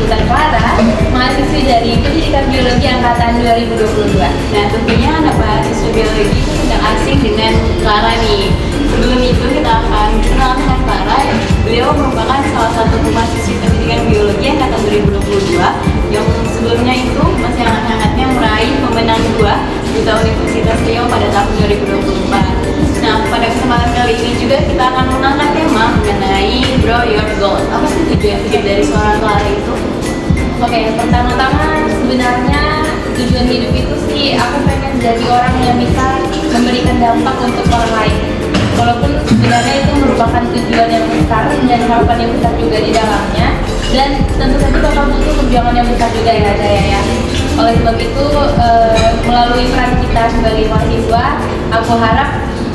Intan Clara, mahasiswi dari Pendidikan Biologi Angkatan 2022. Nah, tentunya anak mahasiswa biologi itu sedang asing dengan Clara nih. Sebelum itu kita akan kenal dengan Clara. Beliau merupakan salah satu mahasiswi Pendidikan Biologi Angkatan 2022 yang sebelumnya itu masih hangat-hangatnya meraih pemenang 2 Duta Universitas Riau pada tahun 2024. Nah, pada kesempatan kali ini juga kita akan mengangkat tema mengenai Grow Your Gold. Apa sih tujuan hidup dari seorang Clara itu? Oke, pertama-tama sebenarnya tujuan hidup itu sih aku pengen jadi orang yang bisa memberikan dampak untuk orang lain. Walaupun sebenarnya itu merupakan tujuan yang besar dan harapan yang besar juga di dalamnya, dan tentu saja bakal butuh perjuangan yang besar juga ya saya ya. Oleh sebab itu melalui peran kita sebagai mahasiswa, aku harap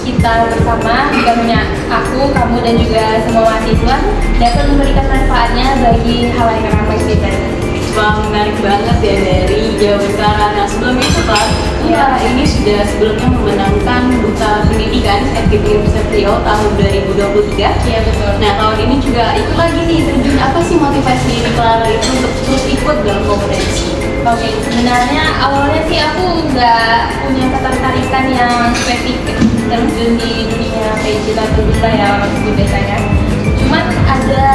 kita bersama, bukan hanya aku, kamu dan juga semua mahasiswa, dapat memberikan manfaatnya bagi halayak ramai kita. Wah, menarik banget ya dari jawaban Clara. Nah, sebelum itu Kak, Clara ini sudah sebelumnya memenangkan Duta Pendidikan FKIP Universitas Riau tahun 2023. Iya betul. Nah, tahun ini juga ikut lagi nih terjun. Apa sih motivasi Clara itu untuk terus ikut dalam kompetisi? Oke, sebenarnya awalnya sih aku nggak punya ketertarikan yang spesifik terjun di dunia PJ atau duta ya orang sebut biasanya. Cuman ada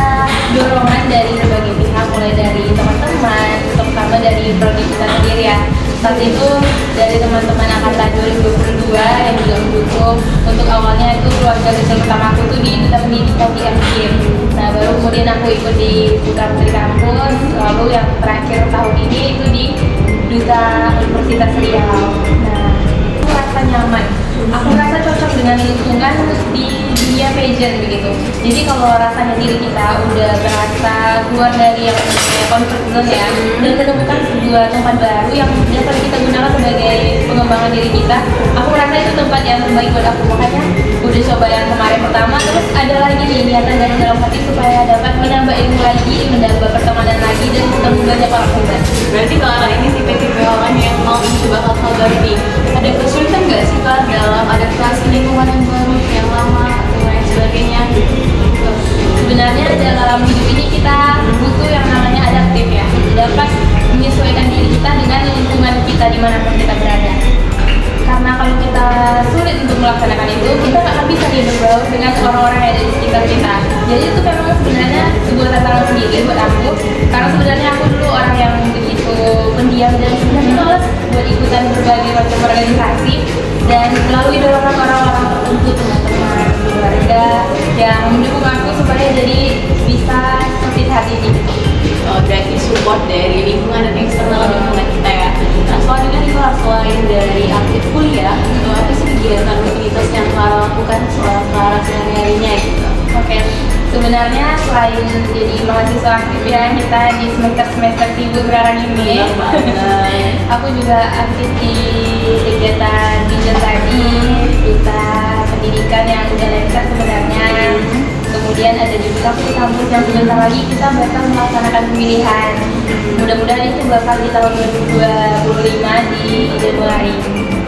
dorongan dari berbagai pihak, mulai dari teman-teman, terutama dari prodi kita sendiri ya. Saat itu dari teman-teman angkatan 2022 yang juga mendukung. Untuk awalnya itu keluarga kecil pertama aku tuh di Duta Pendidikan di FKIP. Nah, baru kemudian aku ikut di Putra Putri Kampus, lalu yang terakhir tahun ini itu di Duta Universitas Riau. Nah, aku rasa nyaman. Aku rasa cocok dengan lingkungan di dunia pageant begitu. Jadi kalau rasanya diri kita udah berasa keluar dari yang namanya comfort zone ya, dan menemukan sebuah tempat baru yang dapat kita gunakan sebagai pengembangan diri kita, aku rasa itu tempat yang terbaik buat aku. Makanya udah coba yang kemarin pertama, terus ada lagi nih niatan dari dalam hati supaya dapat menambah ilmu lagi, menambah pertemanan lagi, dan ketemu banyak orang hebat. Berarti Clara ini tipe-tipe orang yang mau mencoba hal-hal baru nih. Ada kesulitan nggak sih Kak dalam adaptasi lingkungan yang baru, yang lama, dan lain sebagainya? Sebenarnya dalam hidup ini kita butuh yang namanya adaptif ya, dapat menyesuaikan diri kita dengan lingkungan kita dimanapun kita berada. Karena kalau kita sulit untuk melaksanakan itu, kita nggak akan bisa bergaul dengan orang-orang yang ada di sekitar kita. Jadi itu memang sebenarnya sebuah tantangan sendiri buat aku. Karena sebenarnya aku dulu orang yang begitu pendiam dan sebenarnya malas buat ikutan berbagai macam organisasi. Dan melalui dorongan orang-orang tertentu, teman-teman, keluarga yang mendukung aku supaya jadi bisa seperti saat ini. Oh, berarti support dari lingkungan dan eksternal lingkungan kita ya. Nah, selanjutnya nih Clara, selain dari aktif kuliah, apa sih kegiatan rutinitas yang Clara lakukan seorang Clara sehari-harinya gitu? Oke, sebenarnya selain jadi mahasiswa aktif ya kita di semester sibuk sekarang ini, aku juga aktif di kegiatan Bijen tadi, Duta Pendidikan yang udah lengkap sebenarnya. Kemudian ada di Putra Putri Kampus yang sebentar lagi kita bakal melaksanakan pemilihan. Mudah-mudahan itu bakal di tahun 2025 di Januari.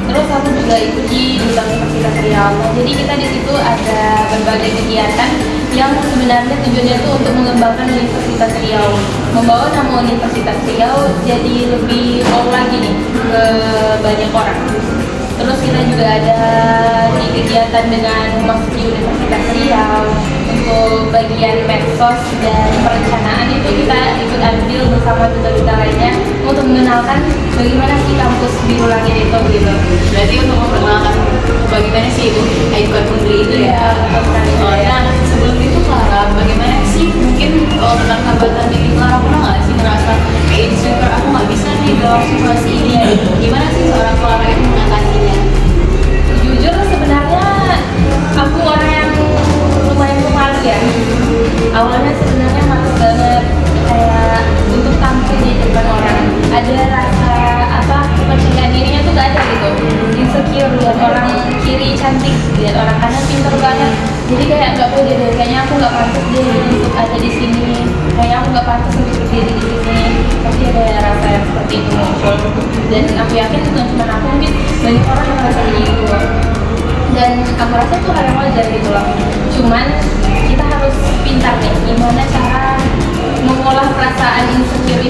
Terus aku juga ikut di Duta Universitas Riau. Jadi kita di situ ada berbagai kegiatan yang sebenarnya tujuannya itu untuk mengembangkan Universitas Riau, membawa nama Universitas Riau jadi lebih wow lagi nih ke banyak orang. Terus kita juga ada di kegiatan dengan memasuki Universitas Riau untuk bagian medsos dan perencanaan itu kita ikut andil bersama duta-duta lainnya untuk mengenalkan bagaimana sih kampus biru langit itu gitu. Berarti untuk memperkenalkan bagaimana sih itu Aibkan Pungli itu ya. Nah, sebelum itu Clara, bagaimana sih mungkin kalau tentang hambatan diri Clara pernah nggak sih merasa kayak insecure, aku nggak bisa nih dalam situasi ini? Gimana sih seorang Clara itu mengatasinya? Jujur sebenarnya aku orang yang lumayan pemalu ya. Awalnya sebenarnya malu banget kayak untuk tampil di depan orang. Ada rasa apa kepercayaan dirinya tuh gak ada gitu. Insecure lihat orang kiri cantik, lihat orang kanan pintar banget. Jadi kayak nggak pede deh. Kayaknya aku nggak pantas deh untuk ada di sini. Kayaknya aku nggak pantas untuk berdiri di sini. Pasti ada rasa yang seperti itu muncul. Dan aku yakin bukan cuma aku, mungkin banyak orang yang merasa begitu. Dan aku rasa itu hal yang wajar gitu loh. Cuman kita harus pintar nih gimana cara mengolah perasaan insecure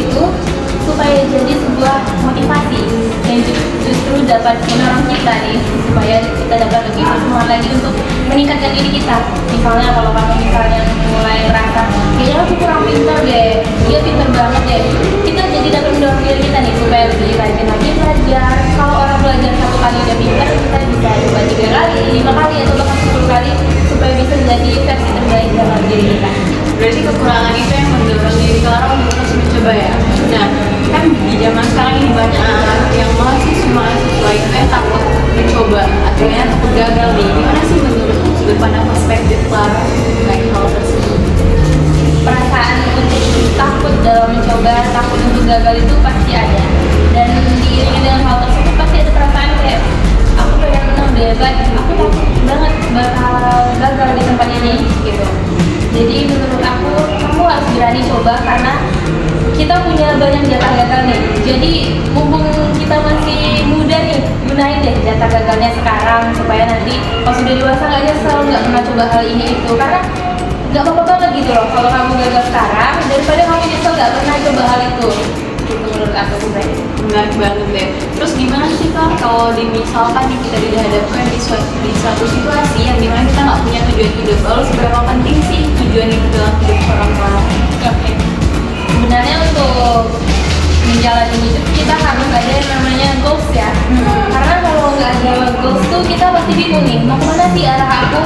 buat mendorong kita nih supaya kita dapat lebih bersemangat lagi untuk meningkatkan diri kita. Misalnya kalau kamu misalnya mulai merasa kayaknya aku kurang pintar deh, dia pintar banget deh, kita jadi dapat mendorong diri kita nih supaya lebih rajin lagi belajar. Kalau orang belajar 1 kali udah pintar, kita bisa coba 3 kali, 5 kali atau bahkan 10 kali supaya bisa jadi versi terbaik dalam diri kita. Berarti kekurangan itu yang mendorong diri Clara untuk terus mencoba ya. Nah, kan di zaman sekarang ini banyak anak yang mahasiswa itu takut mencoba, akhirnya takut gagal nih. Gimana sih menurut sudut pandang perspektif Clara terkait hal tersebut? Perasaan untuk takut dalam mencoba, takut untuk gagal itu pasti ada, dan diiringi dengan hal tersebut pasti ada perasaan kayak aku pengen menang deh, aku takut banget bakal gagal di tempat ini gitu. Jadi menurut aku kamu harus berani coba karena kita punya banyak jatah gagal nih. Jadi mumpung kita masih muda nih, gunain deh jatah gagalnya sekarang supaya nanti pas sudah dewasa nggak nyesel nggak pernah coba hal ini itu, karena nggak apa-apa banget gitu loh kalau kamu gagal sekarang daripada kamu nyesel nggak pernah coba hal itu. Gitu menurut aku pribadi. Menarik banget deh. Terus gimana sih Kak kalau misalkan nih kita dihadapkan di suatu situasi yang dimana kita nggak punya tujuan hidup, lalu seberapa penting sih tujuan itu dalam hidup orang Clara? Oke. Sebenarnya untuk menjalani hidup kita harus ada yang namanya goals ya. Karena kalau nggak ada goals tuh kita pasti bingung nih, mau kemana sih arah aku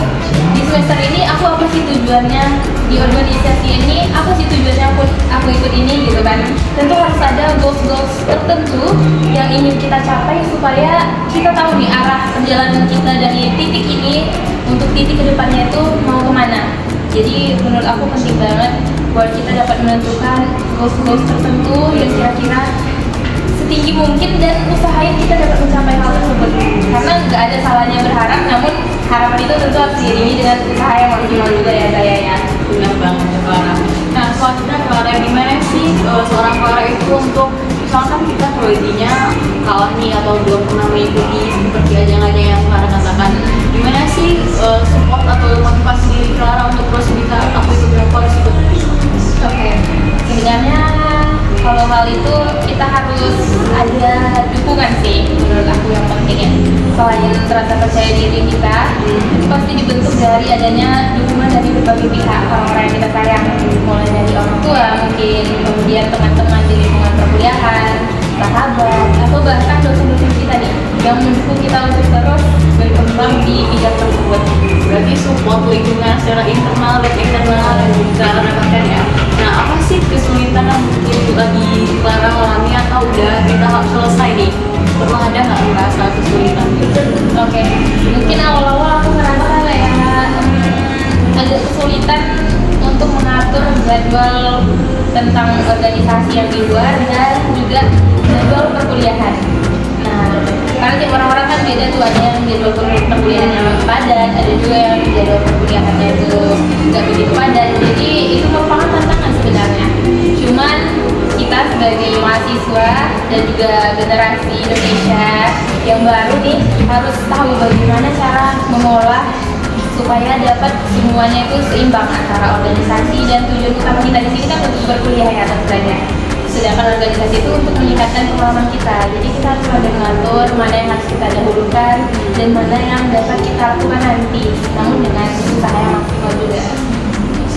di semester ini, aku apa sih tujuannya di organisasi ini, apa sih tujuannya aku ikut ini gitu kan. Tentu harus ada goals tertentu yang ingin kita capai supaya kita tahu nih arah perjalanan kita dari titik ini untuk titik kedepannya itu mau kemana. Jadi menurut aku penting banget buat kita dapat menentukan goals tertentu yang kira-kira setinggi mungkin dan usahain kita dapat mencapai hal tersebut. Karena nggak ada salahnya berharap, namun harapan itu tentu harus diiringi dengan usaha yang maksimal juga ya kayaknya. Benar banget Clara. Nah, selanjutnya Clara, gimana sih seorang Clara itu untuk misalkan kita prodinya kalah nih atau belum pernah mengikuti seperti ajang-ajang yang Clara katakan, gimana sih support atau motivasi diri Clara untuk terus bisa aku ikut rekor seperti itu? Oke, sebenarnya kalau hal itu kita harus ada dukungan sih menurut aku yang penting ya. Selain rasa percaya diri kita, itu pasti dibentuk dari adanya dukungan dari berbagai pihak, orang-orang yang kita sayang, mulai dari orang tua mungkin, kemudian teman-teman di lingkungan perkuliahan, sahabat, atau bahkan dosen-dosen kita nih yang mendukung kita untuk terus berkembang di bidang tersebut. Berarti support lingkungan secara internal dan eksternal yang bisa dapatkan ya. Nah, apa sih kesulitan yang mungkin lagi Clara alami atau udah di tahap selesai nih? Pernah ada nggak merasa kesulitan gitu? Oke, mungkin awal-awal aku ngerasa kayak agak kesulitan untuk mengatur jadwal tentang organisasi yang di luar dan juga jadwal perkuliahan. Nah, karena tiap orang-orang kan beda tuh, ada yang jadwal perkuliahan yang padat, ada juga yang jadwal perkuliahannya itu nggak begitu padat. Jadi itu merupakan tantangan sebenarnya. Cuman kita sebagai mahasiswa dan juga generasi Indonesia yang baru nih harus tahu bagaimana cara mengolah supaya dapat semuanya itu seimbang antara organisasi dan tujuan utama kita di sini kan untuk berkuliah ya tentu saja. Sedangkan organisasi itu untuk meningkatkan pengalaman kita. Jadi kita harus ada mengatur mana yang harus kita dahulukan dan mana yang dapat kita lakukan nanti, namun dengan usaha yang maksimal juga.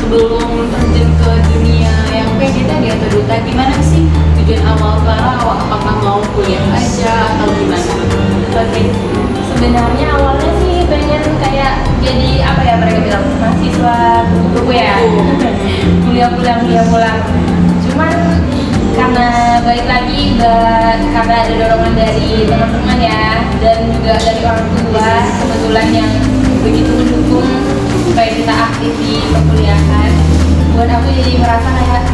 Sebelum terjun ke dunia yang PJ tadi atau duta, gimana sih tujuan awal Clara? Apakah mau kuliah aja atau gimana? Oke, sebenarnya awalnya sih pengen kayak jadi apa ya mereka bilang mahasiswa kupu-kupu ya, kuliah pulang. Cuman karena baik lagi karena ada dorongan dari teman-teman ya dan juga dari orang tua kebetulan yang begitu mendukung supaya kita aktif di perkuliahan, buat aku jadi merasa kayak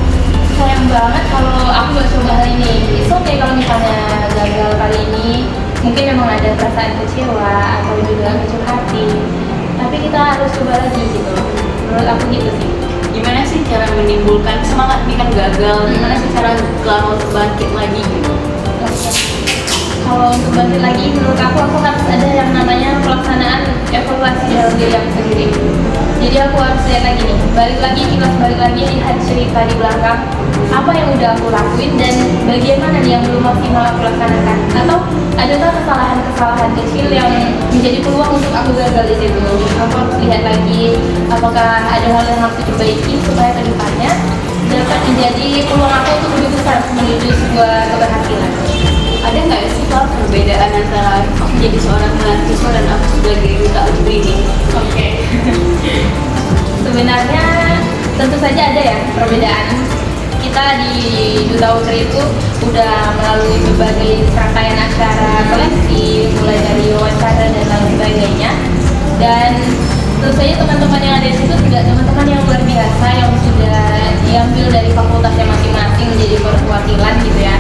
sayang banget kalau aku gak coba hal ini. It's okay kalau misalnya gagal kali ini, mungkin memang ada perasaan kecewa atau juga kecil hati, tapi kita harus coba lagi gitu. Menurut aku gitu sih. Gimana sih cara menimbulkan semangat nih kan gagal? Gimana sih cara Clara untuk bangkit lagi gitu? Oke. kalau untuk bangkit lagi, menurut aku harus ada yang namanya pelaksanaan evaluasi dalam diri aku sendiri. Jadi aku harus lihat lagi nih, balik lagi lihat cerita di belakang apa yang udah aku lakuin dan bagian mana nih yang belum maksimal aku laksanakan, atau adakah kesalahan kecil yang menjadi peluang untuk aku gagal di situ. Aku harus lihat lagi apakah ada hal yang harus diperbaiki supaya kedepannya dapat menjadi peluang aku untuk lebih besar menuju sebuah keberhasilan. Ada nggak sih Kak perbedaan antara aku jadi seorang mahasiswa dan aku sebagai duta upbringing? Oke. Sebenarnya tentu saja ada ya perbedaan. Kita di Duta Utri itu udah melalui berbagai serangkaian acara seleksi, mulai dari wawancara dan lain sebagainya. Dan tentu saja teman-teman yang ada di situ juga teman-teman yang luar biasa yang sudah diambil dari fakultasnya masing-masing menjadi perwakilan gitu ya.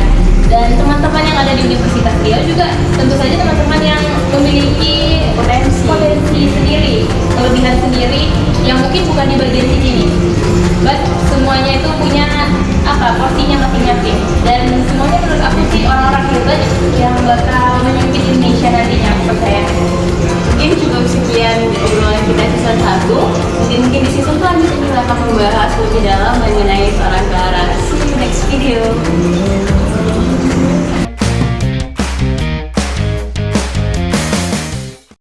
Dan teman-teman yang ada di Universitas Riau juga tentu saja teman-teman yang memiliki potensi sendiri, kelebihan sendiri yang mungkin bukan di bagian sini nih. But semuanya itu punya porsinya masing-masing. Dan semuanya menurut aku sih orang-orang hebat yang bakal memimpin Indonesia nantinya, aku percaya. Mungkin cukup sekian obrolan kita season 1. Mungkin di season selanjutnya kita akan membahas lebih dalam mengenai seorang Clara. See you next video.